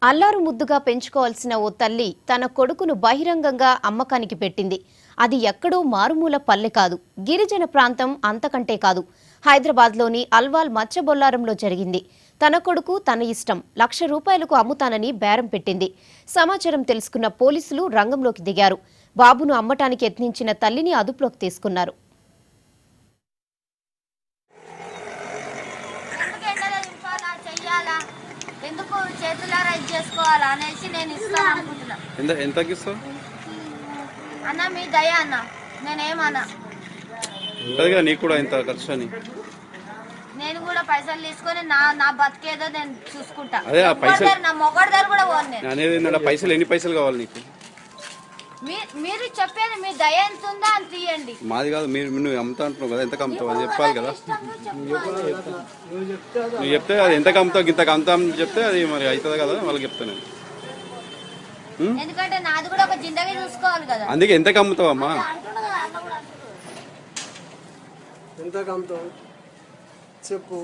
అల్లారు ముద్దుగా పెంచుకోవాల్సిన ఓ తల్లి తన కొడుకును బహిరంగంగా అమ్మకానికి పెట్టింది. అది ఎక్కడో మారుమూల పల్లె కాదు, గిరిజన ప్రాంతం అంతకంటే కాదు. హైదరాబాద్లోని అల్వాల్ మచ్చబొల్లారంలో జరిగింది. తన కొడుకు తన ఇష్టం, ₹1,00,000 అమ్ముతానని బేరం పెట్టింది. సమాచారం తెలుసుకున్న పోలీసులు రంగంలోకి దిగారు. బాబును అమ్మటానికి యత్నించిన తల్లిని అదుపులోకి తీసుకున్నారు. ఎందుకు చేతులారా ఇది చేసుకోవాలా అనేసి నేను ఇస్తాను అనుకుంటున్నా. ఎంతకి ఇస్తావు అన్న? మీ దయ అన్న, నేనేమన్నా నీకు కూడా ఇంత ఖర్చు అని నేను కూడా పైసలు తీసుకొని నా బతికేదో నేను చూసుకుంటా. అదే ఆ పైసలు నా మొగడు దగ్గర కూడా పోను నేను. అనేది పైసలు ఎన్ని పైసలు కావాలి నీకు? మీరు చెప్పేది మీ దయ ఎంత ఉందా అని తీయండి. మాది కాదు, నువ్వు అమ్ముతా అంటున్నావు కదా, ఎంత అమ్ముతావు అది చెప్పాలి కదా. నువ్వు చెప్తే అది ఎంత అమ్ముతావు, ఇంతకు అమ్ముతాం చెప్తే అది మరి అవుతుంది కదా, వాళ్ళకి చెప్తాను. ఎందుకంటే నాది కూడా ఒక జిందగీ చూసుకోవాలి కదా. అందుకే ఎంతకు అమ్ముతావు అమ్మా? చెప్పు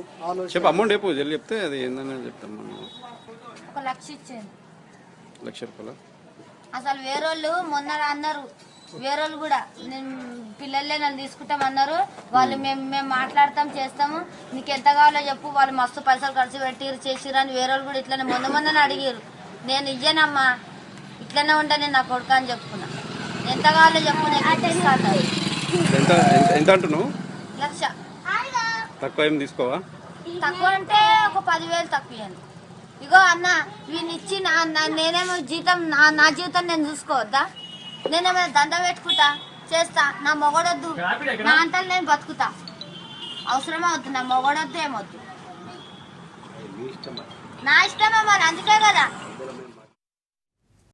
అమౌంట్ చెప్పు, జల్లి చెప్తే అది ఏందని చెప్తాం. 1,00,000 ఇచ్చేది. ₹1,00,000 అసలు వేరోళ్ళు మొన్న అన్నారు, వేరోళ్ళు కూడా పిల్లలే నన్ను తీసుకుంటామన్నారు. వాళ్ళు మేము మాట్లాడతాం చేస్తాము, నీకు ఎంత కావాలో చెప్పు, వాళ్ళు మస్తు పైసలు ఖర్చు పెట్టిరు చేసిరు అని వేరోళ్ళు కూడా ఇట్లనే మొన్న అడిగారు. నేను ఇయ్యనమ్మా, ఇట్లనే ఉంటాను నా కొడుకు అని చెప్పుకున్నా. ఎంత కావాలో చెప్పు, నేను ఇస్తాను. ఎంత అంటున్నావు? 1,00,000 తక్కువ ఏం తీసుకోవా? తక్కువ అంటే ఒక 10,000 తక్కువ ఇవ్వండి. ఇగో అన్న, వీని ఇచ్చి నేనేమో జీతం నా జీవితం నేను చూసుకోవద్దా? నేనేమైనా దండ పెట్టుకుంటా చేస్తా, నా మొగడొద్దు, నా అంతలు నేను బతుకుతా. అవసరమే వద్దు, నా మొగడొద్దు, ఏమొద్దు, నా ఇష్టమే మరి. అందుకే కదా